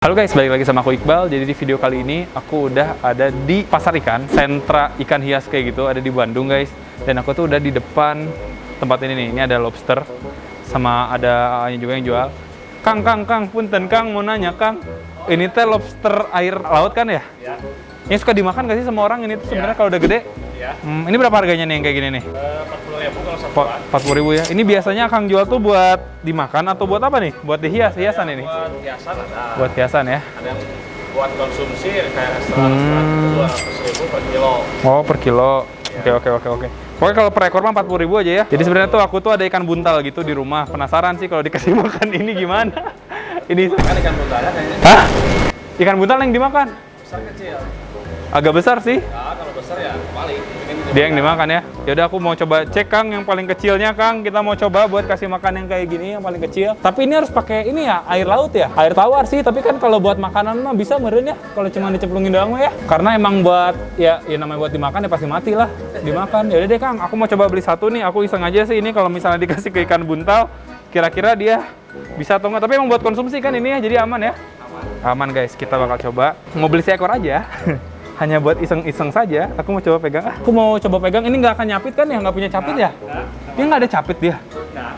Halo guys, balik lagi sama aku Iqbal. Jadi di video kali ini aku udah ada di pasar ikan, sentra ikan hias kayak gitu, ada di Bandung guys. Dan aku tuh udah di depan tempat ini nih. Ini ada lobster sama ada juga yang jual. Kang, punten Kang, mau nanya Kang. Ini teh lobster air laut kan ya? Ya. Ini suka dimakan gak sih sama orang ini tuh sebenarnya kalau udah gede? Ya. Ini berapa harganya nih yang kayak gini nih? 40.000 kalau satu buat. 40.000 ya. Ini biasanya Kang jual tuh buat dimakan atau buat apa nih? Buat dihiasan ini? Buat hiasan ada. Buat hiasan ya. Ada yang buat konsumsi kayak restoran 200.000 per kilo. Oh, per kilo. Ya. Oke. Pokoknya kalau per ekor mah 40.000 aja ya. Jadi sebenarnya tuh aku tuh ada ikan buntal gitu di rumah. Penasaran sih kalau dikasih makan ini gimana? Ini Kan ikan buntalnya kayaknya. Hah? Ikan buntal yang dimakan? Besar kecil. Agak besar sih. Nah, kalau besar ya balik. Dia yang dimakan ya. Yaudah aku mau coba cek Kang yang paling kecilnya Kang. Kita mau coba buat kasih makan yang kayak gini yang paling kecil. Tapi ini harus pakai ini ya, air laut ya. Air tawar sih, tapi kan kalau buat makanan mah bisa meren ya. Kalau cuma diceplungin doang mah ya. Karena emang buat ya namanya buat dimakan ya pasti mati lah. Dimakan. Yaudah deh Kang, aku mau coba beli satu nih. Aku iseng aja sih ini kalau misalnya dikasih ke ikan buntal, kira-kira dia bisa atau enggak. Tapi emang buat konsumsi kan ini ya, jadi aman ya. Aman guys, kita bakal coba. Mau beli seekor aja. Hanya buat iseng-iseng saja. Aku mau coba pegang. Aku mau coba pegang. Ini nggak akan nyapit kan ya? Nggak punya capit ya? Dia nggak ada capit dia. Nah,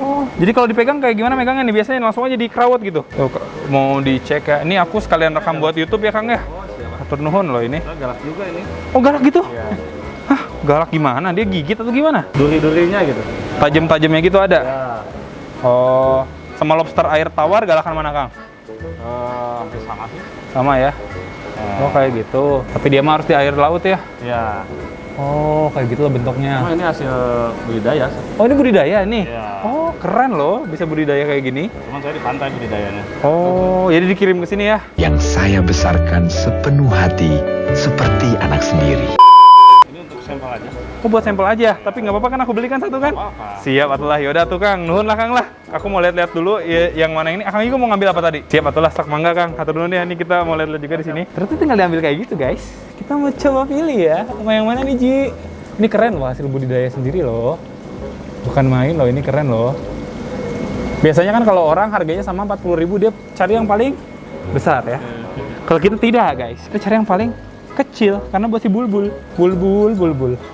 Oh, jadi kalau dipegang kayak gimana megangnya nih? Biasanya langsung aja dikerawat gitu. Tuh, mau dicek ya. Ini aku sekalian rekam buat YouTube ya Kang ya. Atur nuhun loh ini. galak juga ini. Oh galak gitu? Ya. Hah, galak gimana? Dia gigit atau gimana? Duri-durinya gitu. Tajam-tajamnya gitu ada? Ya. Oh, sama lobster air tawar galakan mana Kang? Hampir sama sih. Sama ya? Oh kayak gitu. Tapi dia mah harus di air laut ya? Ya. Oh kayak gitu loh bentuknya. Cuma ini hasil budidaya. Oh ini budidaya nih? Iya. Oh keren loh bisa budidaya kayak gini. Cuman saya di pantai budidayanya. Oh jadi dikirim ke sini ya? Yang saya besarkan sepenuh hati seperti anak sendiri. Ini untuk sampel aja. Oh buat sampel aja, tapi nggak apa-apa kan aku belikan satu kan? Apa-apa. Siap atulah, yaudah tuh Kang, nuhun lah Kang lah. Aku mau lihat-lihat dulu ya, yang mana ini. Akang juga mau ngambil apa tadi? Siap atulah, stok mangga Kang. Atur dulu nih, ini kita mau lihat-lihat juga di sini. Ternyata tinggal diambil kayak gitu guys. Kita mau coba pilih ya, sama yang mana nih Ji? Ini keren loh hasil budidaya sendiri loh. Bukan main loh, ini keren loh. Biasanya kan kalau orang harganya sama 40.000 dia cari yang paling besar ya. Kalau kita tidak guys, kita cari yang paling kecil karena buat si bulbul.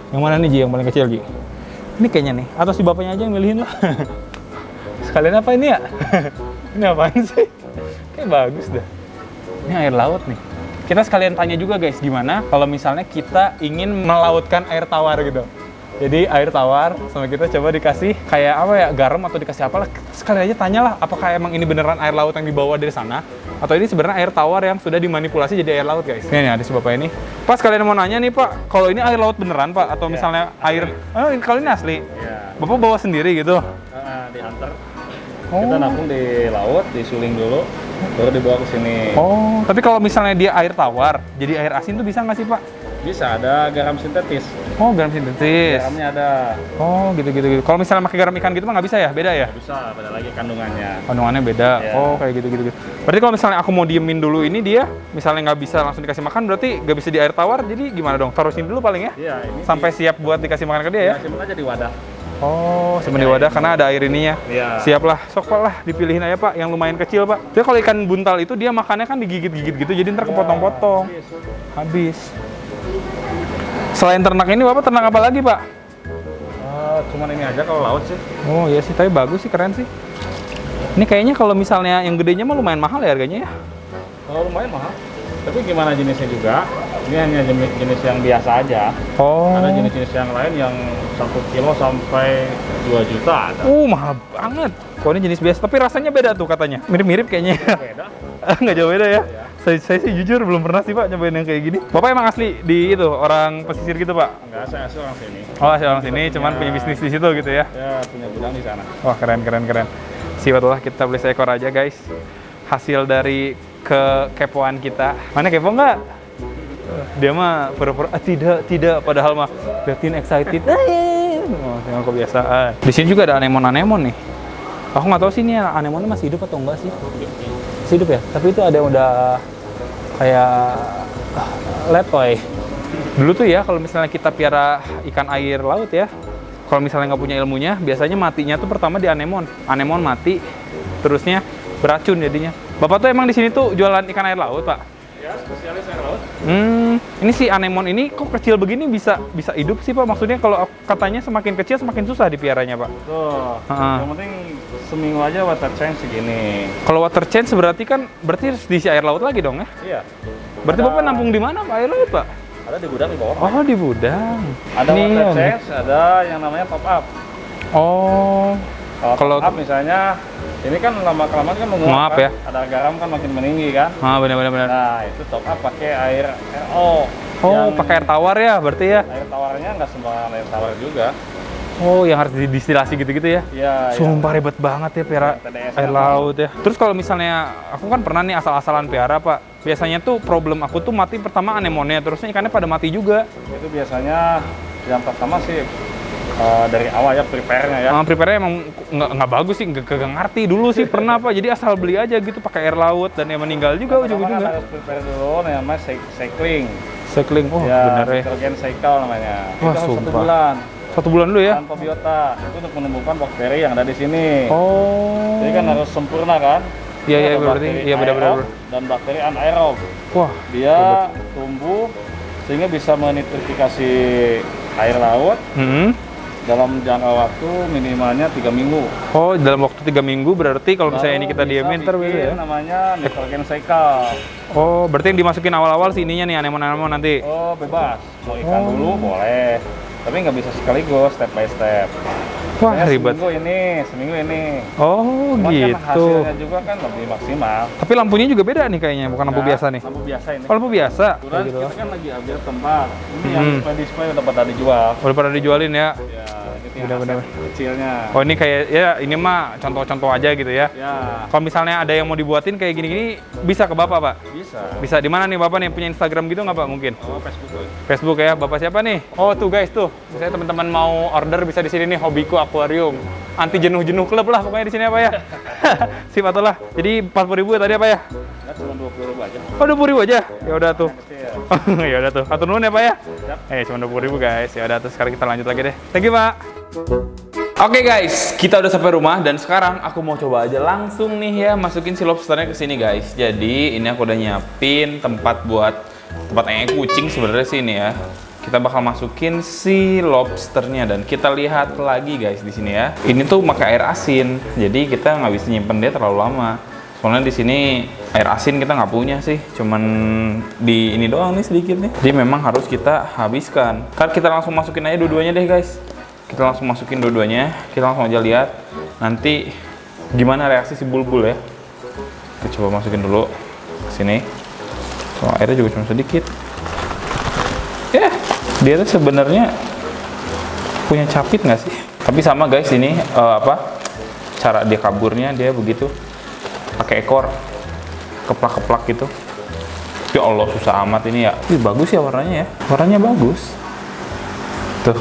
Yang mana nih Ji yang paling kecil Ji? Ini kayaknya nih, atau si bapaknya aja yang milihin lah. Sekalian apa ini ya? Ini apaan sih? Kayak bagus dah. Ini air laut nih. Kita sekalian tanya juga guys, gimana kalau misalnya kita ingin melautkan air tawar gitu. Jadi air tawar sama kita coba dikasih kayak apa ya, garam atau dikasih apalah. Sekali aja tanyalah apakah emang ini beneran air laut yang dibawa dari sana atau ini sebenarnya air tawar yang sudah dimanipulasi jadi air laut guys. Ini nih ada si bapak ini. Pas kalian mau nanya nih Pak, kalau ini air laut beneran Pak atau misalnya air kalau ini asli. Ya. Bapak bawa sendiri gitu. Diantar. Oh. Kita nampung di laut, disuling dulu, baru dibawa ke sini. Oh, tapi kalau misalnya dia air tawar, jadi air asin tuh bisa nggak sih Pak? Bisa, ada garam sintetis. Oh, garam sintetis. Garamnya ada. Oh, gitu. Kalau misalnya pakai garam ikan gitu mah nggak bisa ya? Beda ya? Nggak bisa, beda lagi kandungannya. Kandungannya beda. Ya. Oh, kayak gitu. Berarti kalau misalnya aku mau diemin dulu ini dia, misalnya nggak bisa langsung dikasih makan, berarti nggak bisa di air tawar, jadi gimana dong? Taruh sini dulu paling ya? Iya, ini Sampai siap buat dikasih makan ke dia ya? simpen aja di wadah. Oh, simpen di wadah karena ada air ininya. Iya. Siap lah, sok Pak lah, dipilihin aja Pak, yang lumayan kecil Pak. Jadi kalau ikan buntal itu dia makannya kan digigit-gigit gitu, jadi ntar kepotong-potong. Habis. Selain ternak ini Bapak ternak apa lagi Pak? Cuman ini aja kalau laut sih. Oh iya sih, tapi bagus sih, keren sih. Ini kayaknya kalau misalnya yang gedenya mah lumayan mahal ya harganya ya? Kalau lumayan mahal. Tapi gimana jenisnya juga? Ini hanya jenis yang biasa aja. Oh. Ada jenis-jenis yang lain yang 1 kilo sampai 2 juta ada. Mahal banget. Kok ini jenis biasa, tapi rasanya beda tuh katanya. Mirip-mirip kayaknya. Beda. Nggak jauh beda ya? Iya. Saya sih jujur belum pernah sih Pak nyobain yang kayak gini. Bapak emang asli di itu, orang pesisir gitu Pak? Enggak, saya asli orang sini. Oh asli orang sini, cuman punya bisnis di situ gitu ya? Ya, punya gudang di sana. Wah keren. Siap lah kita beli seekor aja guys. Hasil dari kekepoan kita. Mana kepo nggak? Dia mah pura-pura tidak padahal mah liatin excited. Oh, tengok kebiasaan. Di sini juga ada anemon nih. Aku nggak tahu sih ini anemonnya masih hidup atau enggak sih. Masih hidup ya. Tapi itu ada yang udah kayak letoy. Dulu tuh ya kalau misalnya kita piara ikan air laut ya, kalau misalnya nggak punya ilmunya, biasanya matinya tuh pertama di anemon. Anemon mati, terusnya beracun jadinya. Bapak tuh emang di sini tuh jualan ikan air laut, Pak? Ya, spesialis air laut. Ini si anemon ini kok kecil begini bisa hidup sih, Pak? Maksudnya kalau katanya semakin kecil semakin susah dipiaranya, Pak. Tuh, Ha-ha. yang penting seminggu aja water change segini. Kalau water change berarti harus diisi air laut lagi dong ya? Iya. Berarti Ada- Bapak nampung di mana, Pak, air laut, Pak? Ada di gudang di bawah. Oh, di gudang. Ada Nih, water ya. change, ada yang namanya top up. Oh. Kalau Kalau- top up misalnya, ini kan lama-kelamaan kan menguap Menguap kan? ya. Ada garam kan makin meninggi kan? Benar-benar. Nah, itu top up pakai air RO. Oh, pakai air tawar ya berarti ya? Air tawarnya nggak sembarangan air tawar juga. Oh, yang harus didistilasi gitu-gitu ya? Iya, Sumpah ribet banget ya piara TDS air laut ya. Terus kalau misalnya aku kan pernah nih asal-asalan piara, Pak. Biasanya tuh problem aku tuh mati pertama anemonnya, terusnya ikannya pada mati juga. itu biasanya yang pertama sih dari awal ya prepare-nya ya. Prepare emang nggak bagus sih, nggak ngerti dulu sih pernah, Pak. Jadi asal beli aja gitu pakai air laut dan yang meninggal juga Pertama kan ujung-ujungnya. harus prepare dulu namanya cycling. Cycling, oh Ya, bener ya. nitrogen cycle namanya. Wah, Itu harus 1 sumpah. bulan. 1 bulan dulu ya? Tanpa biota. Itu untuk menumbuhkan bakteri yang ada di sini. Oh. Jadi kan harus sempurna kan? Iya, iya, Ada berarti bakteri iya benar-benar. aerob dan bakteri anaerob. Wah, Dia tumbuh sehingga bisa menitrifikasi air laut dalam jangka waktu minimalnya 3 minggu. oh dalam waktu 3 minggu berarti kalau misalnya ini kita Baru diameter bisa gitu ya? bikin namanya nitrogen cycle. Oh, berarti yang dimasukin awal-awal sih ininya nih anemon-anemon nanti. Oh, bebas. Mau ikan Oh. dulu boleh. Tapi nggak bisa sekaligus, step by step. Wah, Misalnya ribet. seminggu ini. Oh, Cuman kan gitu. hasilnya juga kan lebih maksimal. Tapi lampunya juga beda nih kayaknya, bukan lampu Nah, biasa nih. Lampu biasa ini. Oh, lampu biasa. Kebetulan Gitu. kita kan lagi ambil tempat. Ini yang display udah pada dijual. Udah pada dijualin ya. Ya, itu yang Benar-benar. aset kecilnya. Oh, ini kayak ya ini mah contoh-contoh aja gitu ya. Ya, Kalau misalnya ada yang mau dibuatin kayak gini-gini bisa ke Bapak, Pak? bisa. Bisa di mana nih Bapak nih, punya Instagram gitu nggak, Pak, mungkin? Oh, Facebook tuh. Facebook ya, Bapak siapa nih? Oh tuh guys tuh, misalnya teman-teman mau order bisa di sini nih, Hobiku Aquarium. Anti jenuh-jenuh klub lah pokoknya di sini apa ya? Sip atulah. Jadi 40.000 tadi apa ya? Ya, cuma 20.000 aja. Oh 20.000 aja? Ya udah tuh. Kecil. Ya udah tuh. Atur nuhun ya Pak ya. Siap. Cuma 20.000 guys. Ya udah tuh, sekarang kita lanjut lagi deh. Thank you Pak. Oke guys, kita udah sampai rumah dan sekarang aku mau coba aja langsung nih ya masukin si lobsternya ke sini guys. Jadi ini aku udah nyiapin tempat kucing sebenarnya sih ini ya. Kita bakal masukin si lobsternya dan kita lihat lagi guys di sini ya. Ini tuh pakai air asin, jadi kita nggak bisa nyimpen dia terlalu lama. Soalnya di sini air asin kita nggak punya sih, cuman di ini doang nih sedikit nih. Jadi memang harus kita habiskan. Ntar kita langsung masukin aja dua-duanya deh guys. Kita langsung masukin dua-duanya, kita langsung aja lihat nanti gimana reaksi si bulbul ya. Kita coba masukin dulu ke sini. So, airnya juga cuma sedikit. Ya, dia tuh sebenarnya punya capit nggak sih? Tapi sama guys ini cara dia kaburnya dia begitu pakai ekor keplak-keplak gitu. Ya Allah susah amat ini ya. Ih, bagus ya warnanya ya. Warnanya bagus. Tuh.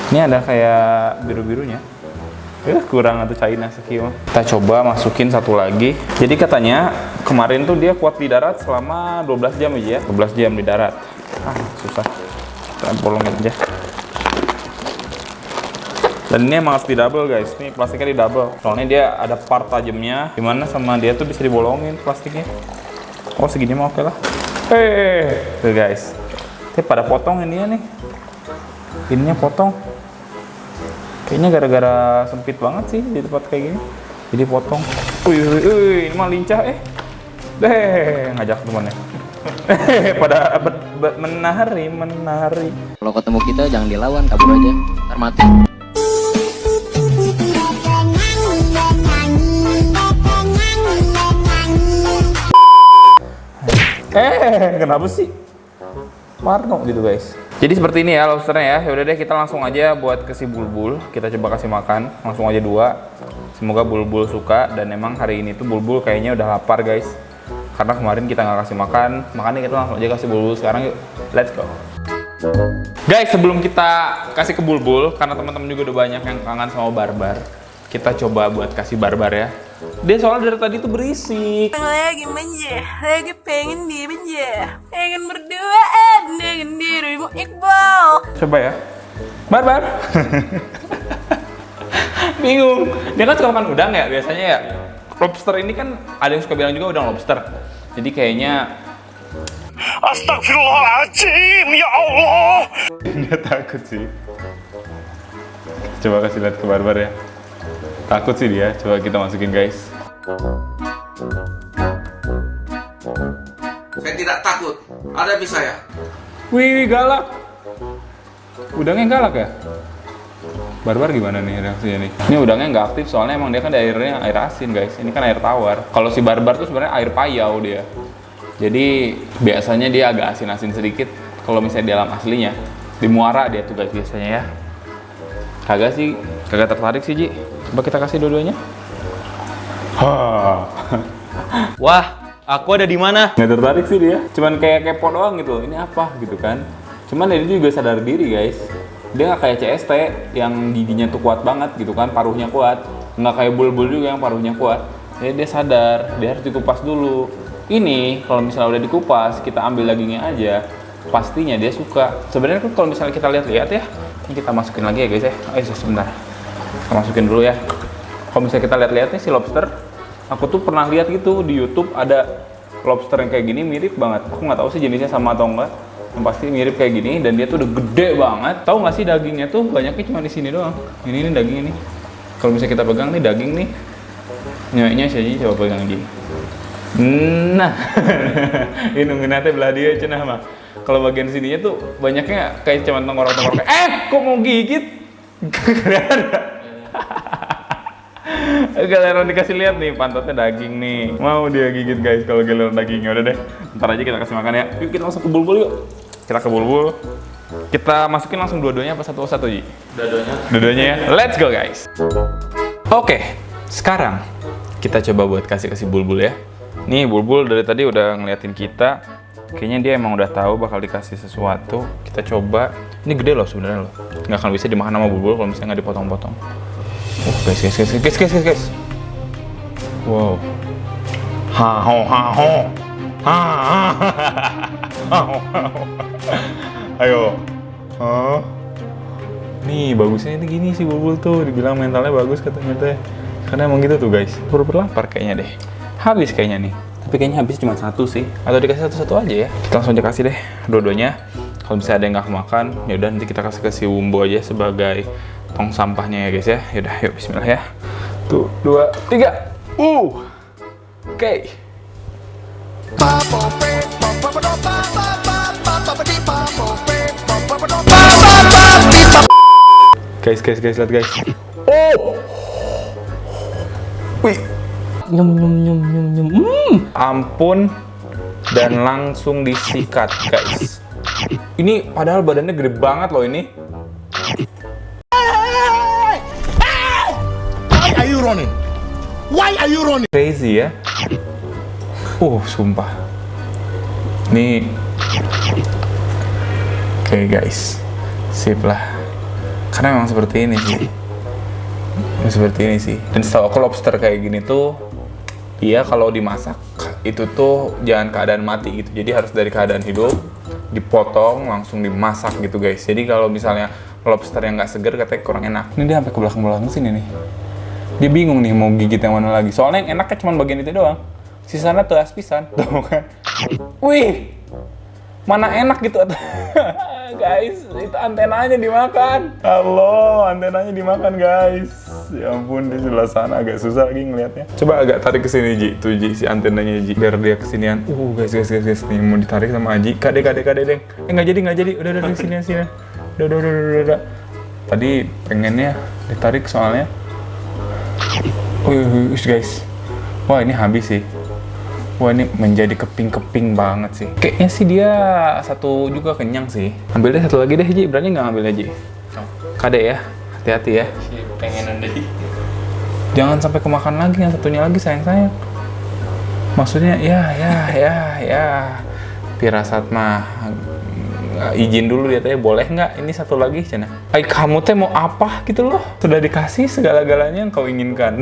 Ini ada kayak biru-birunya. Kurang atau China sekian. Kita coba masukin satu lagi. Jadi katanya kemarin tuh dia kuat di darat selama 12 jam aja ya. 12 jam di darat. Susah. Kita bolongin aja. Dan ini emang harus di double guys. Ini plastiknya di double. Soalnya dia ada part tajamnya. Dimana sama dia tuh bisa dibolongin plastiknya. Oh segini mah oke lah. Tuh guys. Tapi pada potong ininya nih. Ininya potong. Kayaknya gara-gara sempit banget sih di tempat kayak gini. Jadi potong. Wih, ini mah lincah ngajak temannya. Pada menari. Kalau ketemu kita jangan dilawan, kabur aja, ntar mati. Kenapa sih? Warno gitu guys. Jadi seperti ini ya lobsternya ya. Yaudah deh kita langsung aja buat ke si bulbul. Kita coba kasih makan. Langsung aja 2. Semoga bulbul suka. Dan emang hari ini tuh bulbul kayaknya udah lapar guys. Karena kemarin kita nggak kasih makan. Makanya kita langsung aja kasih bulbul sekarang yuk. Let's go. Guys sebelum kita kasih ke bulbul. Karena teman-teman juga udah banyak yang kangen sama barbar. Kita coba buat kasih barbar ya. Dia soalnya dari tadi tuh berisik. Lagi manja, lagi pengen dimanja, pengen berduaan dengan dirimu Iqbal. Coba ya. Barbar. Bingung. Dia kan suka makan udang ya biasanya ya. Lobster ini kan ada yang suka bilang juga udang lobster. Jadi kayaknya Astagfirullahaladzim, ya Allah. dia takut sih. Coba kasih lihat ke Barbar ya. Takut sih dia. Coba kita masukin guys. Saya tidak takut. Hadapi saya. Wih, galak. Udangnya galak ya? Barbar gimana nih reaksinya nih? Ini udangnya nggak aktif soalnya emang dia kan airnya air asin guys. Ini kan air tawar. Kalau si Barbar tuh sebenarnya air payau dia. Jadi biasanya dia agak asin-asin sedikit. Kalau misalnya di alam aslinya, di muara dia tuh guys biasanya ya. Kagak sih, kagak tertarik sih Ji. Coba kita kasih dua-duanya. Wah, aku ada di mana? Nggak tertarik sih dia. Cuman kayak kepo doang gitu. Ini apa gitu kan? Cuman dia juga sadar diri guys. Dia nggak kayak CST yang giginya tuh kuat banget gitu kan, paruhnya kuat. Nggak kayak bulbul juga yang paruhnya kuat. Dia sadar, dia harus dikupas dulu. Ini kalau misalnya udah dikupas, kita ambil dagingnya aja, pastinya dia suka. Sebenarnya kan kalau misalnya kita lihat-lihat ya, ini kita masukin lagi ya guys ya. Ayo sebentar, kita masukin dulu ya. Kalau misalnya kita lihat-lihat nih si lobster, aku tuh pernah lihat gitu di YouTube ada lobster yang kayak gini mirip banget. Aku nggak tahu sih jenisnya sama atau enggak. Yang pasti mirip kayak gini dan dia tuh udah gede banget. Tahu nggak sih dagingnya tuh banyaknya cuma di sini doang. Ini daging ini. Kalau misalnya kita pegang nih daging nih, nyonya sih coba pegang aja. Nah, ini nungguin nanti belah dia cenah mah. Kalau bagian sininya tuh banyaknya kayak cuma tengorok-tengorok. Kok mau gigit? Giliran dikasih lihat nih pantatnya daging nih. Mau dia gigit guys kalau giliran dagingnya. Udah deh. Ntar aja kita kasih makan ya. Yuk kita masuk ke bulbul yuk. Kita ke bulbul. Kita masukin langsung dua-duanya apa satu-satu Ji? Dua-duanya ya. Let's go guys. Oke, sekarang kita coba buat kasih bulbul ya. Nih bulbul dari tadi udah ngeliatin kita. Kayaknya dia emang udah tahu bakal dikasih sesuatu. Kita coba. Ini gede loh sebenarnya loh. Nggak akan bisa dimakan sama bulbul kalau misalnya nggak dipotong-potong. Guys. Wow. Ayo. Nih bagusnya ini gini sih bulbul tuh. Dibilang mentalnya bagus katanya teh. Karena emang gitu tuh guys. Berlapar kayaknya deh. Habis kayaknya nih. Tapi kayaknya habis cuma satu sih. Atau dikasih satu-satu aja ya. Kita langsung aja kasih deh dua-duanya. Kalau misalnya ada yang nggak kemakan, ya udah nanti kita kasih ke si Wumbo aja sebagai tong sampahnya ya guys ya. Yaudah yuk bismillah ya. 1, 2, 3. Oke. Guys, lihat guys. Wih. Nyum. Ampun dan langsung disikat guys. Ini padahal badannya gede banget loh ini. Why are you running? Crazy ya. Sumpah. Nih. Oke guys. Sip lah. Karena memang seperti ini sih. Dan setahu aku lobster kayak gini tuh, dia kalau dimasak itu tuh jangan keadaan mati gitu. Jadi harus dari keadaan hidup, dipotong langsung dimasak gitu guys. Jadi kalau misalnya lobster yang nggak seger katanya kurang enak. Ini dia sampai ke belakang sini nih. Dia bingung nih mau gigit yang mana lagi. Soalnya yang enaknya cuma bagian itu doang. Sisanya tuh pisan. Tuh kan. Wih. Mana enak gitu. Guys, itu antenanya dimakan. Halo, antenanya dimakan guys. Ya ampun, di sebelah sana agak susah lagi ngeliatnya. Coba agak tarik ke sini Ji. Tuh Ji, si antenanya Ji. Biar dia kesinian. Guys. Nih mau ditarik sama Aji. Kade deng. Nggak jadi. Udah di sini. Udah. Tadi pengennya ditarik soalnya. Guys. Wah, ini habis sih. Wah, ini menjadi keping-keping banget sih. Kayaknya sih dia satu juga kenyang sih. Ambil deh satu lagi deh, Ji. Berani nggak ngambil Ji? Kade ya, hati-hati ya. Pengen deh. Jangan sampai kemakan lagi yang satunya lagi, sayang. Maksudnya, ya. Pirasat mah izin dulu dia tanya boleh nggak ini satu lagi cina. Kamu teh mau apa gitu loh? Sudah dikasih segala-galanya yang kau inginkan.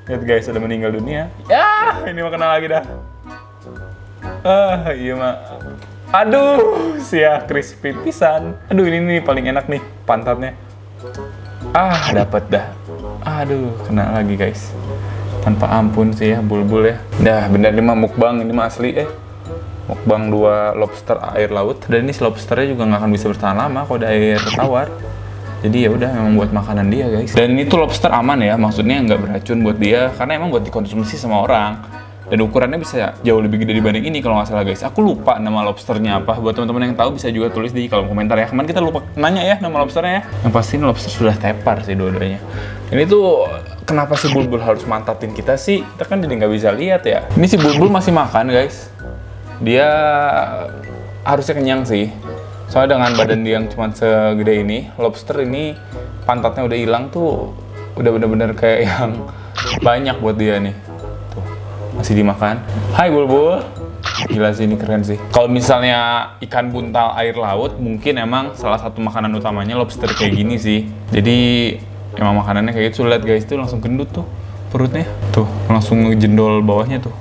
Lihat guys, sudah meninggal dunia. Ya, ini mah kena lagi dah. Iya mah. Aduh, sia crispy pisan. Aduh, ini paling enak nih pantatnya. Dapat dah. Aduh, kena lagi guys. Tanpa ampun sih ya bulbul ya. Dah bener ini mah mukbang, ini mah asli mukbang 2 lobster air laut. Dan ini si lobsternya juga nggak akan bisa bertahan lama kalau di air tawar. Jadi ya udah memang buat makanan dia guys. Dan ini tuh lobster aman ya, maksudnya nggak beracun buat dia karena emang buat dikonsumsi sama orang. Dan ukurannya bisa jauh lebih gede dibanding ini kalau nggak salah guys. Aku lupa nama lobsternya apa. Buat teman-teman yang tahu bisa juga tulis di kolom komentar ya. Kemarin kita lupa nanya ya nama lobsternya ya. Yang pasti ini lobster sudah tepar sih dua-duanya. Ini tuh kenapa si bulbul harus mantatin kita sih? Kita kan jadi nggak bisa lihat ya. Ini si bulbul masih makan guys. Dia harusnya kenyang sih. Soalnya dengan badan dia yang cuma segede ini, lobster ini pantatnya udah hilang tuh, udah bener-bener kayak yang banyak buat dia nih. Tuh, masih dimakan. Hai bulbul. Gila sih, ini keren sih. Kalau misalnya ikan buntal air laut, mungkin emang salah satu makanan utamanya lobster kayak gini sih. Jadi emang makanannya kayak gitu. Lihat guys, tuh langsung gendut tuh perutnya. Tuh, langsung ngejendol bawahnya tuh.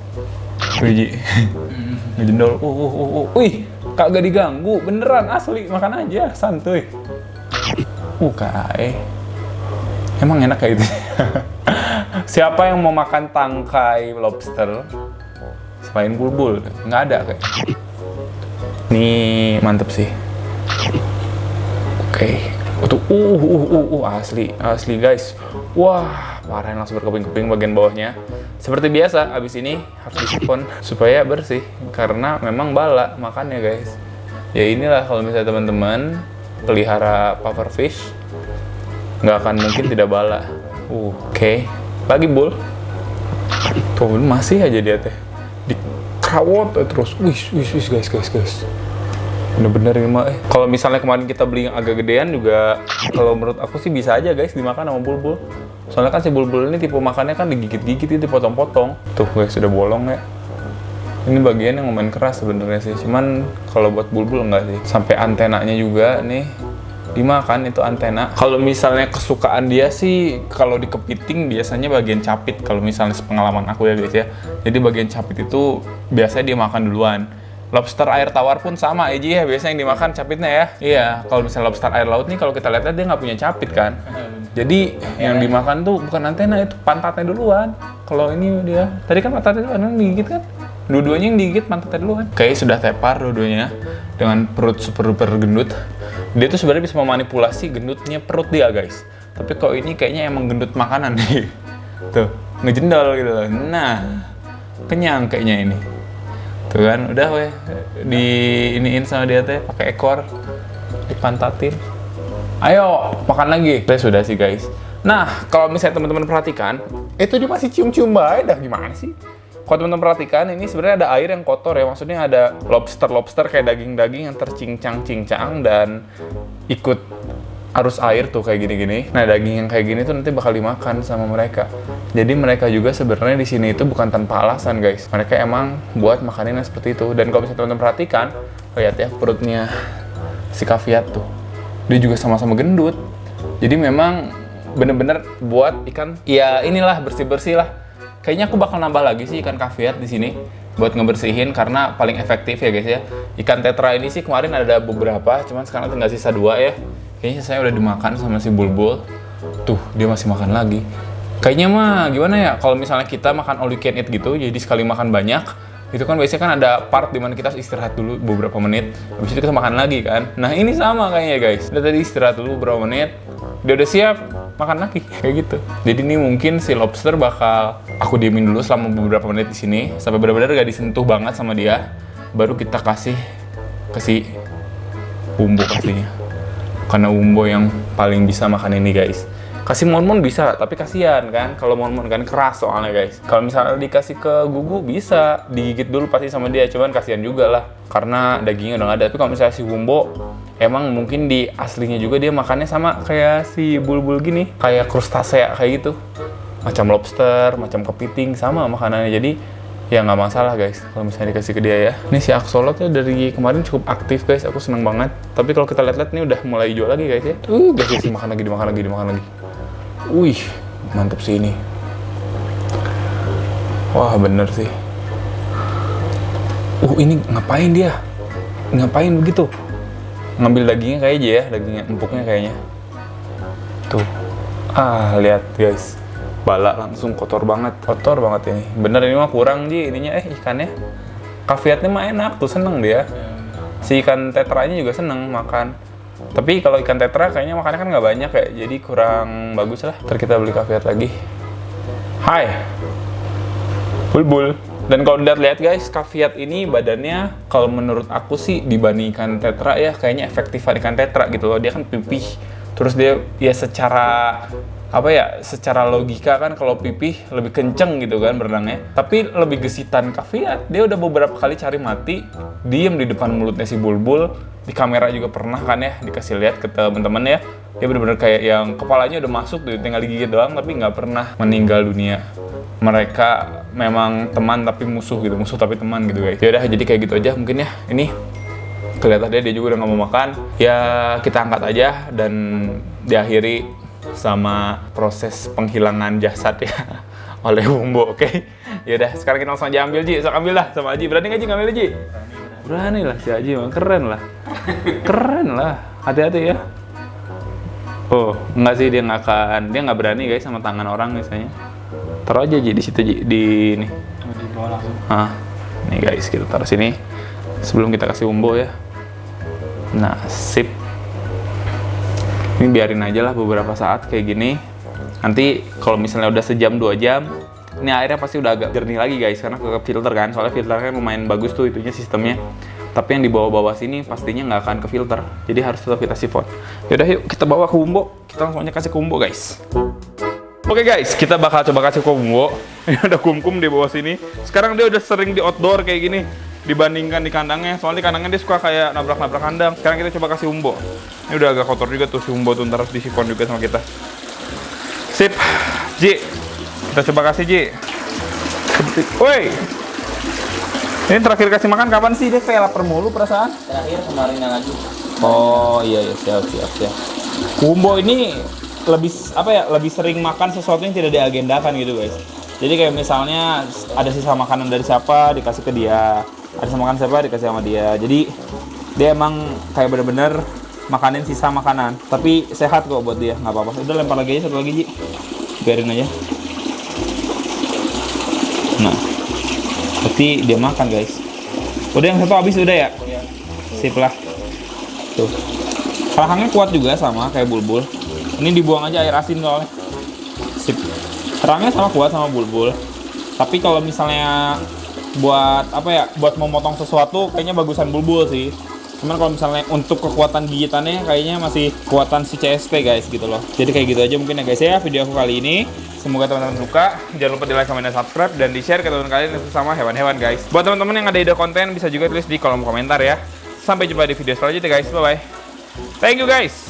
Wih, ngejendol. Wih, kagak diganggu, beneran asli, makan aja, santuy. Kai. Emang enak kayak gitu. Siapa yang mau makan tangkai lobster selain bulbul? Nggak ada kayak. Nih mantep sih. Oke. Asli guys. Wah, parah, langsung berkeping-keping bagian bawahnya. Seperti biasa, abis ini harus disipon supaya bersih karena memang bala makannya guys. Ya inilah kalau misalnya teman-teman pelihara pufferfish, nggak akan mungkin tidak bala. Oke. Lagi bul. Tuh masih aja dia teh dikerawat terus. Wis guys. Bener-bener ini mah. Kalau misalnya kemarin kita beli yang agak gedean juga, kalau menurut aku sih bisa aja guys dimakan sama bulbul. Soalnya kan si bulbul ini tipe makannya kan digigit-gigit, itu dipotong-potong. Tuh guys, sudah bolong ya. Ini bagian yang lumayan keras sebenarnya sih. Cuman kalau buat bulbul enggak sih. Sampai antenanya juga nih dimakan, itu antena. Kalau misalnya kesukaan dia sih, kalau di kepiting biasanya bagian capit. Kalau misalnya sepengalaman aku ya guys ya. Jadi bagian capit itu biasanya dia makan duluan. Lobster air tawar pun sama aja ya, biasanya yang dimakan capitnya ya. Iya, kalau misalnya lobster air laut nih, kalau kita lihat dia nggak punya capit kan. Jadi yang dimakan tuh bukan antena, itu pantatnya duluan. Kalau ini dia, tadi kan pantatnya duluan, yang digigit kan. Dua-duanya yang digigit pantatnya duluan. Kayak sudah tepar dua-duanya dengan perut super-duper gendut. Dia tuh sebenarnya bisa memanipulasi gendutnya perut dia guys. Tapi kok ini kayaknya emang gendut makanan nih. Tuh, ngejendol gitu loh. Nah, kenyang kayaknya ini. Tuh kan, udah weh, di iniin sama dia teh pakai ekor, dipantatin. Ayo makan lagi. Sudah sih guys. Nah, kalau misalnya teman-teman perhatikan, itu dia masih cium-cium baik dah, gimana sih? Kalau teman-teman perhatikan, ini sebenarnya ada air yang kotor ya, maksudnya ada lobster kayak daging-daging yang tercincang-cincang dan ikut arus air tuh kayak gini-gini. Nah, daging yang kayak gini tuh nanti bakal dimakan sama mereka. Jadi mereka juga sebenarnya di sini itu bukan tanpa alasan guys. Mereka emang buat makanan seperti itu. Dan kalau misalnya teman-teman perhatikan, lihat ya perutnya si kaviat tuh. Dia juga sama-sama gendut. Jadi memang bener-bener buat ikan, ya inilah bersih-bersih lah. Kayaknya aku bakal nambah lagi sih ikan kaviat di sini buat ngebersihin karena paling efektif ya guys ya. Ikan tetra ini sih kemarin ada beberapa, cuman sekarang tinggal sisa 2 ya. Kayaknya saya udah dimakan sama si bulbul. Tuh, dia masih makan lagi. Kayaknya mah gimana ya, kalau misalnya kita makan all you can eat gitu, jadi sekali makan banyak, itu kan biasanya kan ada part dimana kita istirahat dulu beberapa menit, habis itu kita makan lagi kan. Nah ini sama kayaknya guys, udah tadi istirahat dulu beberapa menit, dia udah siap, makan lagi, kayak gitu. Jadi ini mungkin si lobster bakal aku diemin dulu selama beberapa menit di sini, sampai benar-benar gak disentuh banget sama dia, baru kita kasih bumbu pastinya. Karena Wumbo yang paling bisa makan ini guys. Kasih monmon bisa, tapi kasihan kan kalau monmon kan keras soalnya guys. Kalau misalnya dikasih ke Gugu bisa digigit dulu pasti sama dia, cuman kasihan juga lah karena dagingnya udah nggak ada. Tapi kalau misalnya si Wumbo emang mungkin di aslinya juga dia makannya sama kayak si bulbul gini, kayak krustasea kayak gitu, macam lobster, macam kepiting sama makanannya. Jadi ya nggak masalah guys kalau misalnya dikasih ke dia ya. Ini si axolotl dari kemarin cukup aktif guys, aku seneng banget. Tapi kalau kita lihat-lihat ini udah mulai hijau lagi guys ya. Guys, dimakan lagi. Wih, mantep sih ini. Wah bener sih. Ini ngapain dia? Ngapain begitu? Ngambil dagingnya kayaknya aja ya, dagingnya empuknya kayaknya. Tuh, lihat guys. Bala langsung kotor banget ini. Bener ini mah kurang Ji ininya ikannya. Kaviatnya mah enak tuh, seneng dia. Si ikan tetranya juga seneng makan. Tapi kalau ikan tetra kayaknya makannya kan nggak banyak ya, jadi kurang bagus lah. Ntar kita beli kaviat lagi. Hai, bulbul. Dan kalau lihat guys, kaviat ini badannya kalau menurut aku sih dibanding ikan tetra ya kayaknya efektifan ikan tetra gitu loh. Dia kan pipih, terus dia ya secara secara logika kan kalau pipih lebih kenceng gitu kan berenangnya. Tapi lebih gesitan kaviat. Dia udah beberapa kali cari mati, diem di depan mulutnya si bulbul. Di kamera juga pernah kan ya dikasih lihat ke temen-temen ya. Dia bener-bener kayak yang kepalanya udah masuk, tinggal digigit doang tapi nggak pernah meninggal dunia. Mereka memang teman tapi musuh gitu, musuh tapi teman gitu guys. Yaudah, jadi kayak gitu aja mungkin ya. Ini kelihatannya dia juga udah nggak mau makan. Ya kita angkat aja dan diakhiri sama proses penghilangan jasad ya oleh Bumbo, oke? Yaudah, sekarang kita langsung aja ambil Ji. Sok ambil lah sama Aji. Berani nggak Ji ngambil Ji? Berani lah si Aji, keren lah. Hati-hati ya. Oh, enggak sih, dia nggak berani guys sama tangan orang misalnya. Taruh aja Ji di situ Ji, di ini. Di bawah langsung. Nih guys, kita taruh sini sebelum kita kasih Bumbo ya. Nah, sip. Ini biarin aja lah beberapa saat kayak gini. Nanti kalau misalnya udah sejam 2 jam, ini airnya pasti udah agak jernih lagi guys, karena ke filter kan. Soalnya filter kan lumayan bagus tuh itunya sistemnya. Tapi yang di bawah-bawah sini pastinya nggak akan ke filter. Jadi harus tetap kita sifon. Yaudah yuk kita bawa ke Bumbo. Kita langsung aja kasih ke Bumbo guys. Oke guys, kita bakal coba kasih ke Bumbo. Ini ada kum-kum di bawah sini. Sekarang dia udah sering di outdoor kayak gini dibandingkan di kandangnya. Soalnya di kandangnya dia suka kayak nabrak-nabrak kandang. Sekarang kita coba kasih Bumbo. Ini udah agak kotor juga tuh si Bumbo tuh, ntar harus disifon juga sama kita. Sip, Ji. Kita coba kasih Ji. Woi. Ini terakhir kasih makan kapan sih? Dia kayak lapar mulu perasaan. Terakhir kemarin yang lagi. Oh iya siap. Bumbo ini lebih sering makan sesuatu yang tidak diagendakan gitu guys. Jadi kayak misalnya ada sisa makanan dari siapa dikasih ke dia, ada sisa makanan siapa dikasih sama dia. Jadi dia emang kayak bener-bener makanin sisa makanan, tapi sehat kok buat dia, nggak apa-apa. Udah lempar lagi aja, satu lagi Ji, biarin aja. Nah, pasti dia makan guys. Udah yang satu habis udah ya? Sip lah. Tuh. Rahangnya kuat juga sama kayak bulbul. Ini dibuang aja air asin soalnya. Sip. Rahangnya sama kuat sama bulbul. Tapi kalau misalnya buat memotong sesuatu kayaknya bagusan bulbul sih. Cuman kalau misalnya untuk kekuatan gigitannya kayaknya masih kekuatan si CSP guys gitu loh. Jadi kayak gitu aja mungkin ya guys ya video aku kali ini. Semoga teman-teman suka. Jangan lupa di like, comment, dan subscribe. Dan di share ke teman kalian yang sama hewan-hewan guys. Buat teman-teman yang ada ide konten bisa juga tulis di kolom komentar ya. Sampai jumpa di video selanjutnya guys. Bye-bye. Thank you guys.